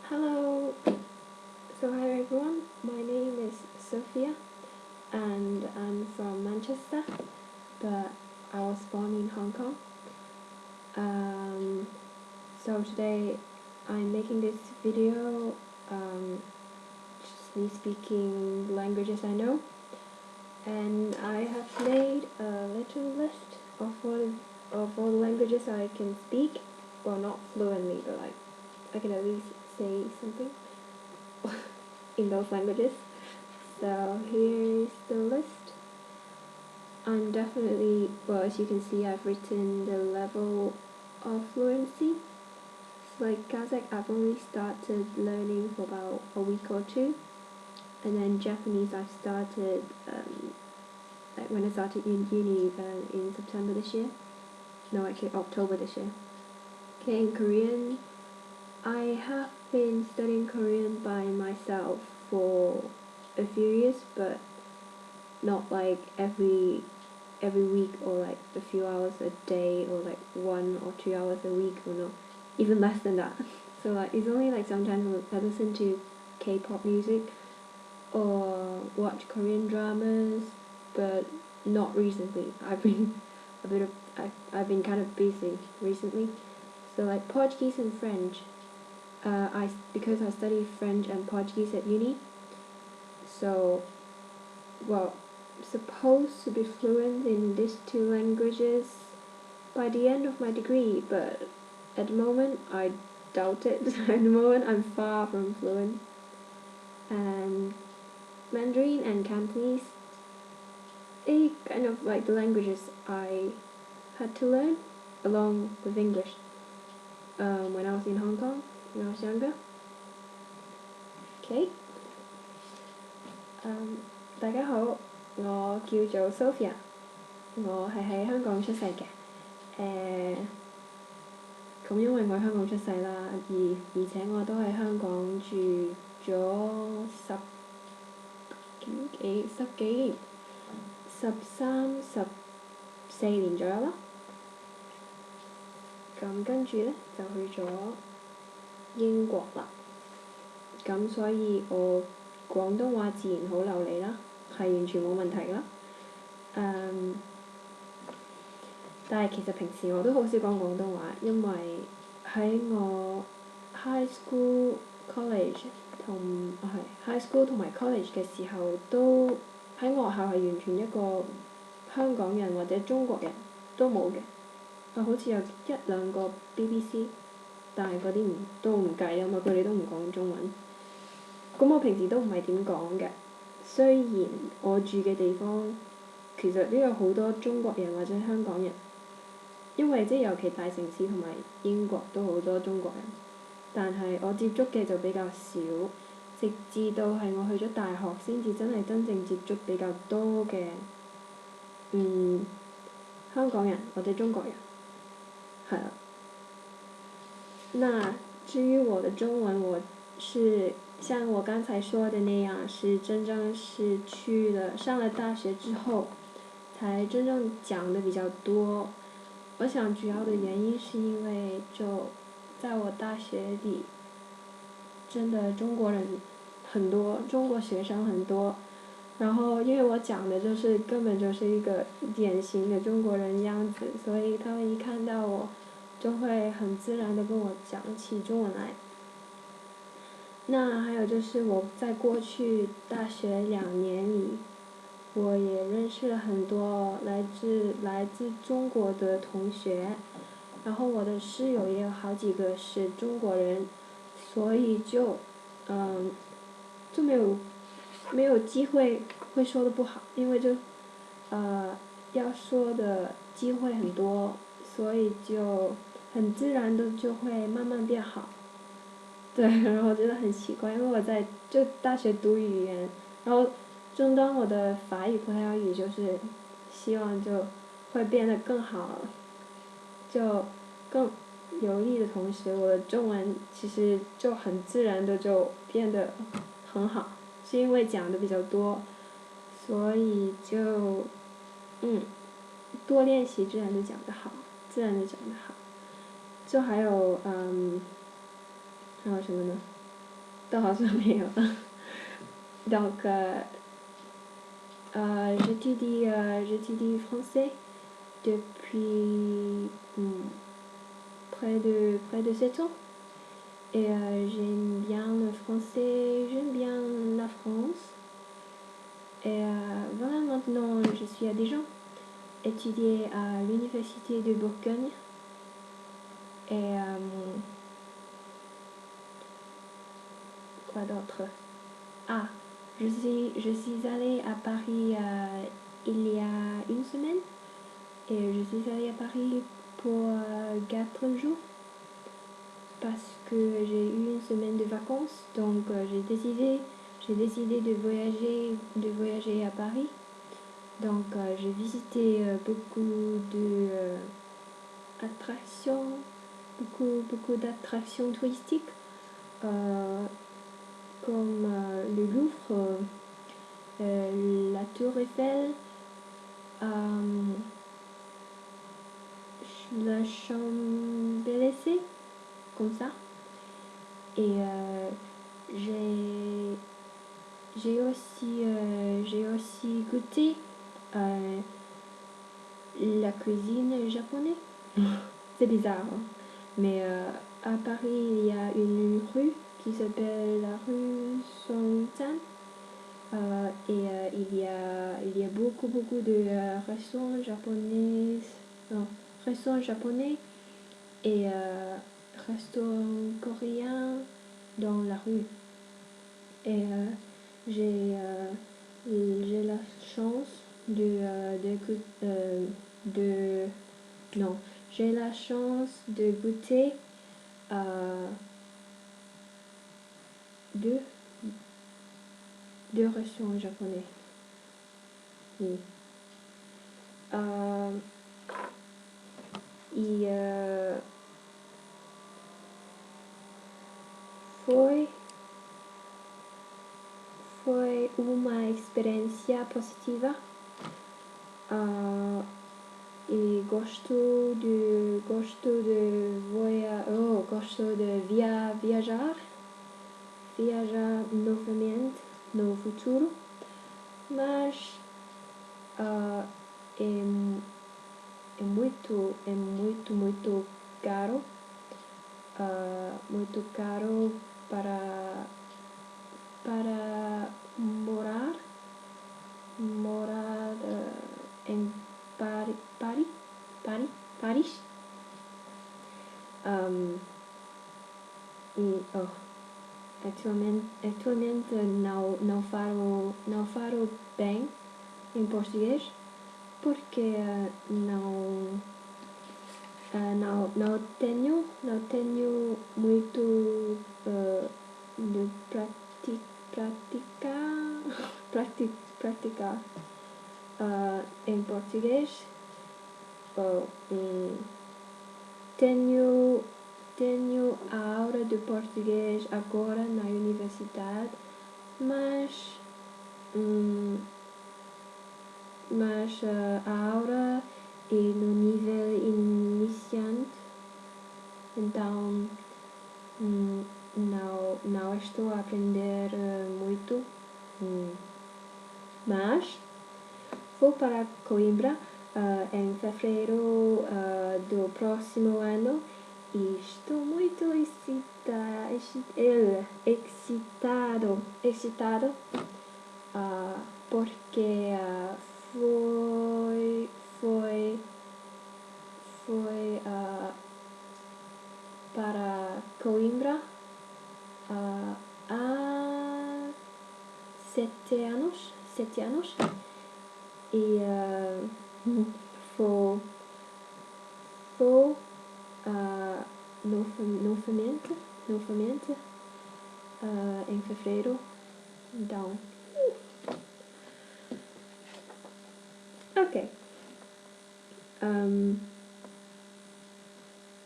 Hello. So hi everyone. My name is Sophia, and I'm from Manchester, but I was born in Hong Kong. Um, so today I'm making this video, just me speaking languages I know, and I have made a little list of all the languages I can speak. Well, not fluently, but like I can at least say something in those languages. So here's the list. I'm definitely, well, as you can see, I've written the level of fluency. So like Kazakh, I've only started learning for about a week or two, and then Japanese I've started like when I started in uni in September this year. No, actually October this year. Okay, in Korean, I have been studying Korean by myself for a few years, but not like every week or like a few hours a day or like 1 or 2 hours a week or no, even less than that. So like it's only like sometimes I listen to K-pop music or watch Korean dramas, but not recently. I've been a bit of I've been kind of busy recently. So like Portuguese and French, because I study French and Portuguese at uni, so well, supposed to be fluent in these two languages by the end of my degree, but at the moment I doubt it. At the moment I'm far from fluent. And Mandarin and Cantonese, they kind of like the languages I had to learn along with English when I was in Hong Kong when I was younger. Okay. 大家好，我叫做 Sophia，我係喺香港出世嘅。咁因為我喺香港出世啦，而且我都喺香港住咗十幾年13、14年左右啦。咁跟住呢，就去咗英國啦。咁所以我廣東話自然好流利啦，係完全冇問題㗎啦。但係其實平時我都好少講廣東話，因為喺我 high school、college high school 同埋 college 嘅時候，都喺我學校係完全一個香港人或者中國人都冇嘅。好似有一兩個 BBC， 但係嗰啲都唔計啊嘛，佢哋都唔講中文。咁我平時都唔係點講嘅，雖然我住嘅地方其實都有好多中國人或者香港人，因為即係尤其大城市同埋英國都好多中國人，但係我接觸嘅就比較少，直至到係我去咗大學先至真係真正接觸比較多嘅香港人或者中國人，係啦。那至於我的中文，我是像我剛才說的那樣，是真正是上了大學之後，才真正講的比較多。我想主要的原因是因為就在我大學裡，真的中國人很多，中國學生很多。然後因為我講的就是根本就是一個典型的中國人樣子，所以他們一看到我，就會很自然地跟我講起中文來。那還有就是我在過去大學2年裡，我也認識了很多來自中國的同學，然後我的室友也有好幾個是中國人，所以就沒有機會會說得不好，因為就要說的機會很多，所以就很自然的就會慢慢變好。對，然後我覺得很奇怪，因為我在就大學讀語言，然後正當我的法語、葡萄牙語就是希望就會變得更好，就更流利的同時，我的中文其實就很自然的就變得很好，是因為講的比較多，所以就多練習自然就講得好，自然就講得好。就還有什麼呢？ 떨어졌네요. Donc, j'étudie français depuis près de 7 ans. Et j'aime bien le français, j'aime bien la France. Et voilà, maintenant je suis à Dijon, étudier à l'université de Bourgogne. Et quoi d'autre? Ah, je suis allée à Paris il y a une semaine. Et je suis allée à Paris pour 4 jours. Parce que j'ai eu une semaine de vacances. Donc j'ai décidé de voyager à Paris. Donc j'ai visité beaucoup de attractions, beaucoup d'attractions touristiques, comme le Louvre, la Tour Eiffel, la Champs-Élysées, comme ça. Et j'ai aussi goûté la cuisine japonaise. C'est bizarre, hein? Mais à Paris, il y a une rue qui s'appelle la rue Songzan. Il y a beaucoup de restaurants japonais et restaurants coréens dans la rue. Et j'ai la chance j'ai la chance de goûter deux restaurants japonais. Oui. E foi uma experiência positiva. E gosto de viajar novamente no futuro, mas é muito caro, para morar em Paris. Atualmente não falo bem em português porque não tenho muito de praticar em português. Tenho a aula de português agora na universidade, mas a aula é no nível iniciante, então não estou a aprender muito, mas vou para Coimbra em fevereiro do próximo ano e estou muito excitado porque foi para Coimbra há 7 anos e vou novamente em fevereiro. Então, ok.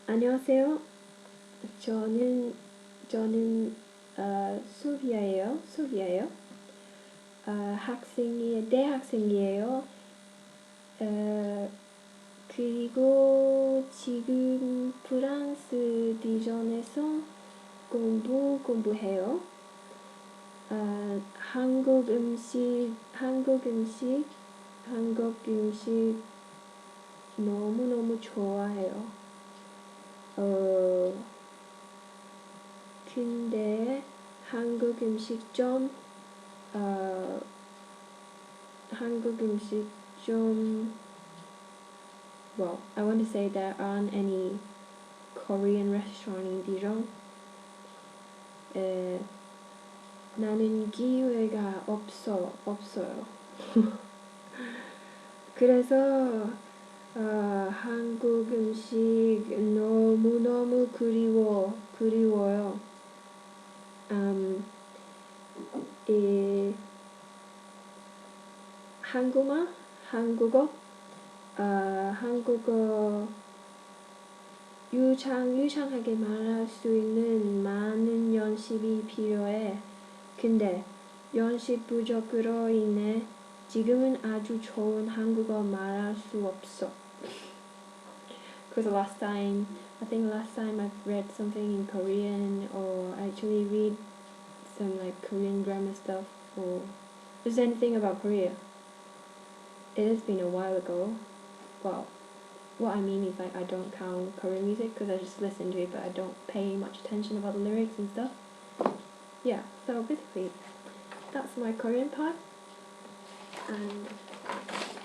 안녕하세요. 저는 소비아예요. 대학생이에요. 그리고 지금 프랑스 디전에서 공부해요. 한국 음식 너무너무 좋아해요. 근데 한국 음식 좀 well, I want to say there aren't any Korean restaurant in Dijon. 나는 기회가 없어요. 그래서 한국 음식 너무너무 그리워요. 한국어 유창하게 말할 수 있는 많은 연습이 필요해. 근데 연습 부족으로 인해 지금은 아주 좋은 한국어 말할 수 없어. Because last time I've read something in Korean, or actually read some like Korean grammar stuff, or just anything about Korea. It has been a while ago. Well, what I mean is like I don't count Korean music because I just listen to it, but I don't pay much attention about the lyrics and stuff. Yeah, so basically that's my Korean part, and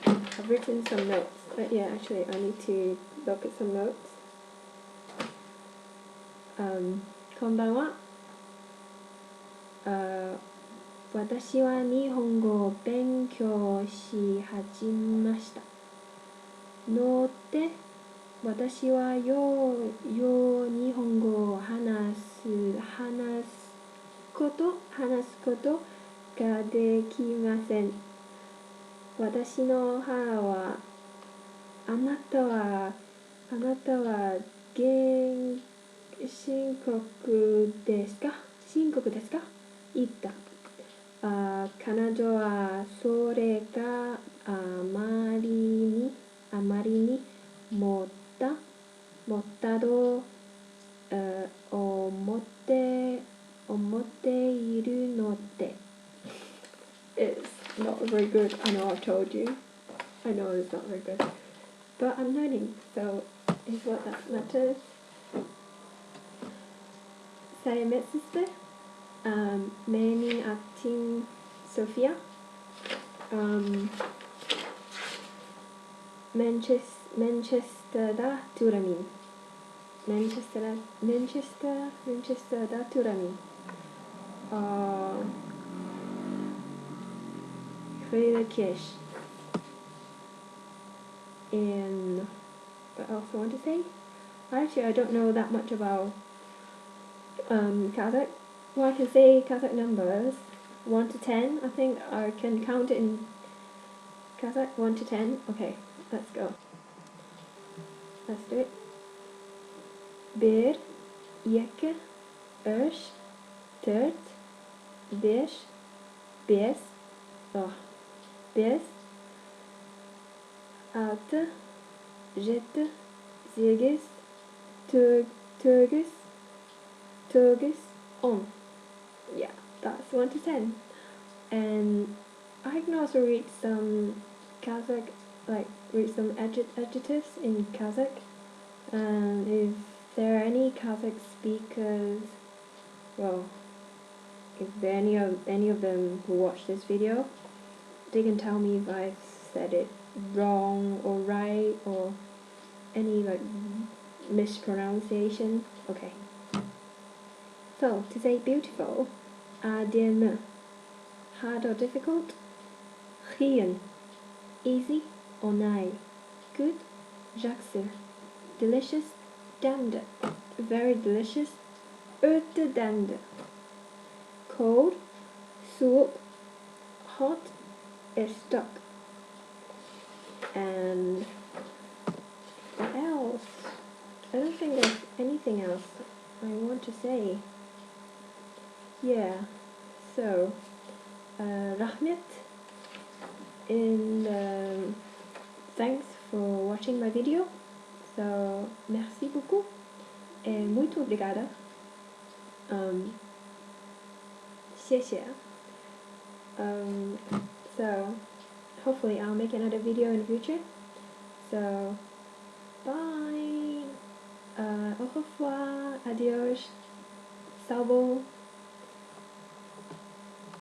I've written some notes. But yeah, actually I need to look at some notes. こんばんは。私は日本語を勉強し始めましたので、私はよう日本語を話すことができません。私の母はあなたは深刻ですか言った。彼女はそれがあまりにもったと思っているので。It's not very good. I know I've told you. I know it's not very good. But I'm learning, so is what that matters. Saya met sister. Meaning acting Sophia. Manchester'da turamin. Manchester'da turamin. Friedekirch. And what else I want to say? Actually, I don't know that much about Kazakh. Well, I can say Kazakh numbers 1 to 10. I think I can count it in Kazakh 1 to 10. Okay, let's go. Let's do it. 1, 2, 3, 4, 5, 6, 7, 8, 9, 10. Yeah, that's 1 to 10. And I can also read some Kazakh, like read some adjectives in Kazakh. And if there are any Kazakh speakers, well, if there are any of them who watch this video, they can tell me if I've said it wrong or right, or any like mispronunciation. Okay. So to say beautiful, ADM, hard or difficult, rien, easy or nigh, good, жақсы, delicious, dämde, very delicious, öte dämde, cold, soğuk, hot, stuck. And what else? I don't think there's anything else I want to say. Yeah, so Rahmet, and thanks for watching my video. So merci beaucoup et muito obrigada. 谢谢 So hopefully I'll make another video in the future. So bye, au revoir, adios, salvo.